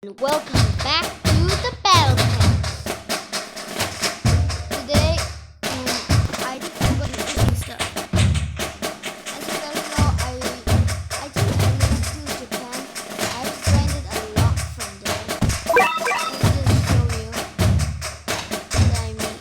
Welcome back to the Battle Cast. Today, I think I'm gonna do some stuff. As you guys know, I think I lived to Japan. I've grinded a lot from there. Let me just show you what I mean.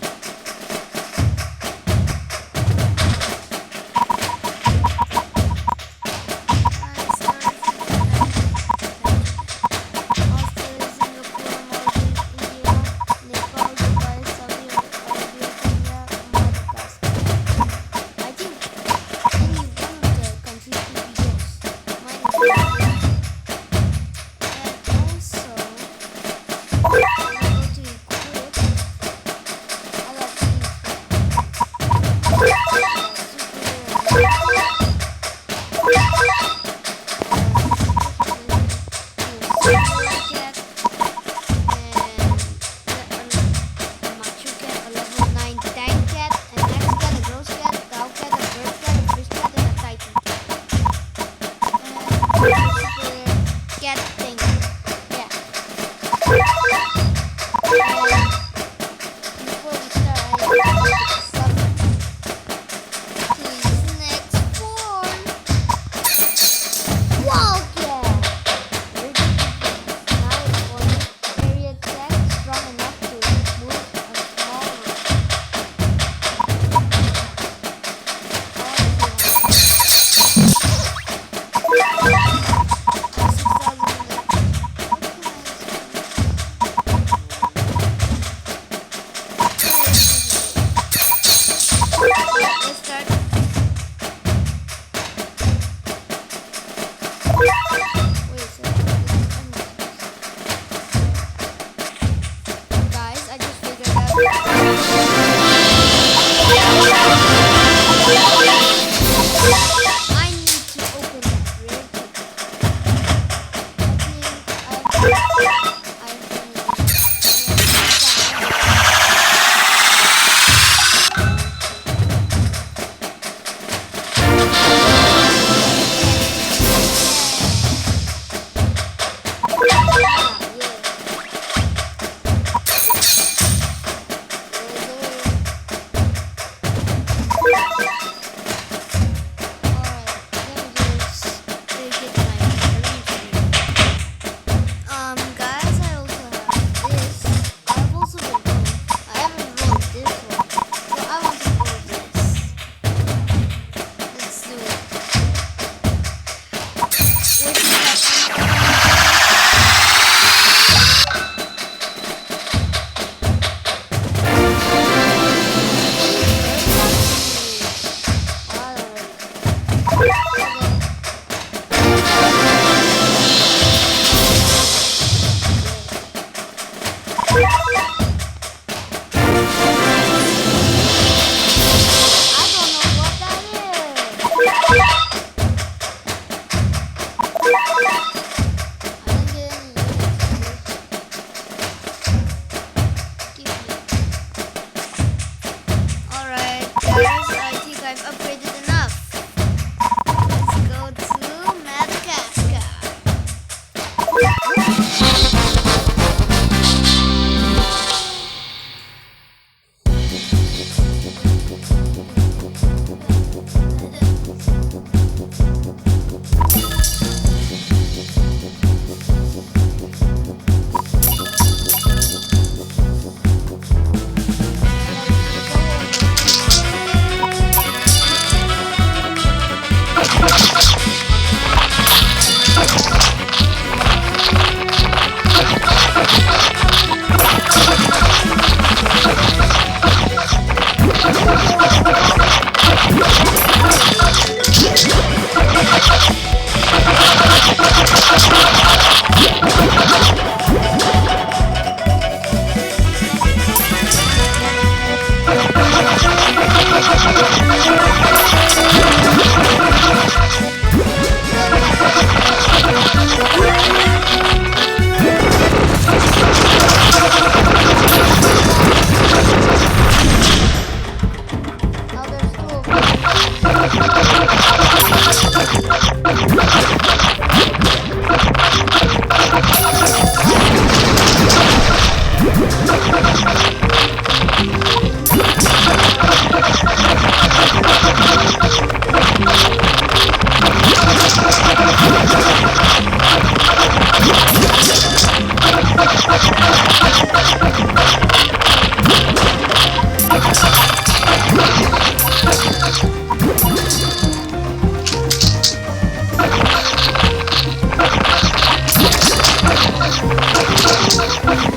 Time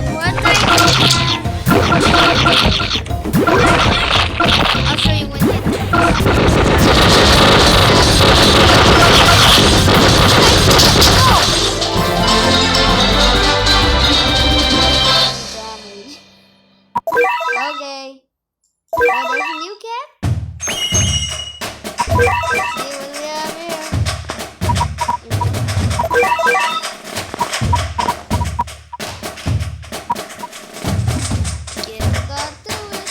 for a night. I'll show you when you get damage. Okay. Oh, there's a new cat? Let's see what we have here. Get got to it.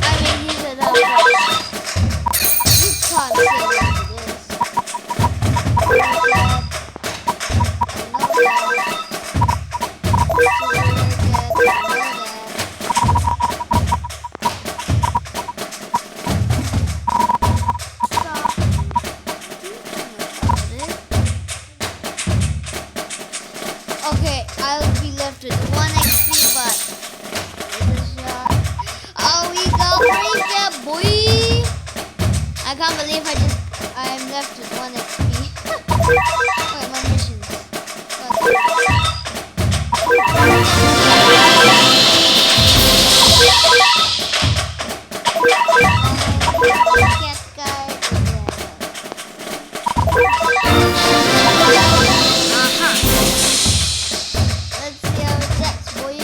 I mean, he's an alpha. You can't say what it is. Okay, I'll be left with 1 XP, but give it a shot. Oh, we got break boy! I can't believe I'm left with 1 XP. Wait, my missions. Cat guy. Let's see how it attacks, boy.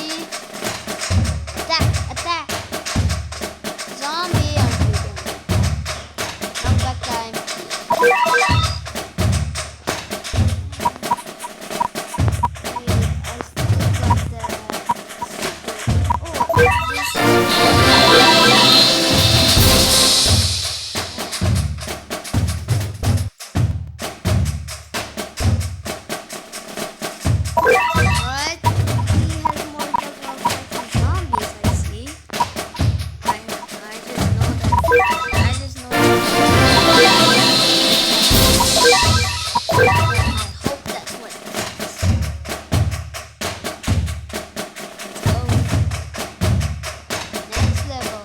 Attack. Zombie, I'm freaking. Comeback time. Alright, he has more difficult zombies, I see. I just know that. I just know that. I hope that's what it is. Let's go. Next level.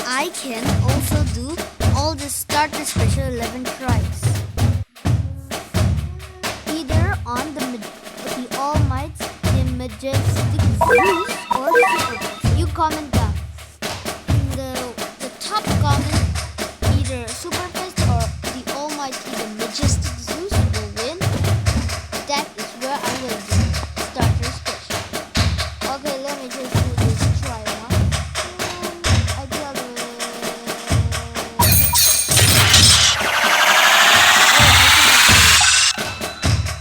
I can also do all the starter special 11 tries. Either on the All Mights, the Majestic Zeus, or Super Boss. You comment down. top comment, either Super Fist or the almighty, the majestic Zeus will win. That is where I'm going to starter special. Okay, let me just do this try one. I got it.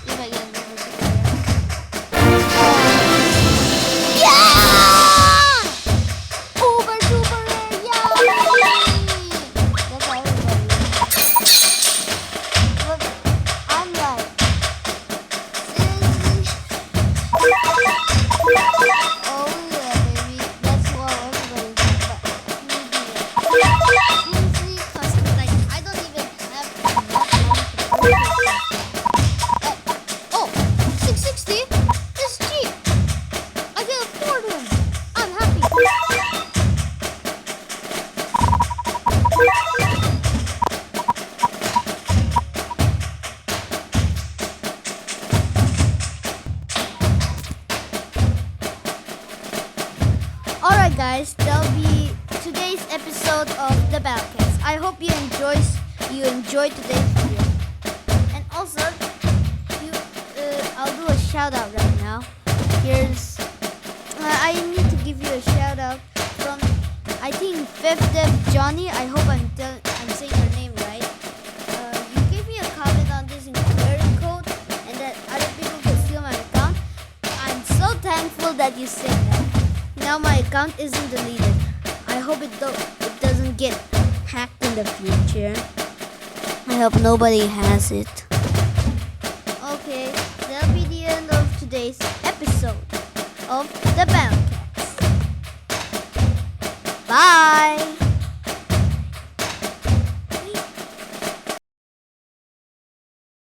If I get it. Yeah! Uber super rare, yeah! That's everybody. But I'm like, seriously? Oh yeah, baby. That's what everybody's like. But seriously, cause like I don't even have enough money to purchase something. Oh, 660? This is cheap. I can afford him. I'm happy. Alright guys, that'll be today's episode of the Battlecast. I hope you enjoyed today's video. And also, I'll do a shout out right now. Here's I need to give you a shout out from I think 5th Dev Johnny. I hope I'm saying your name right. You gave me a comment on this inquiry code and that other people could steal my account. I'm so thankful that you said that. Now my account isn't deleted. I hope it doesn't get hacked in the future. I hope nobody has it. Okay, that'll be the end of today's episode of the Battlecast. Bye!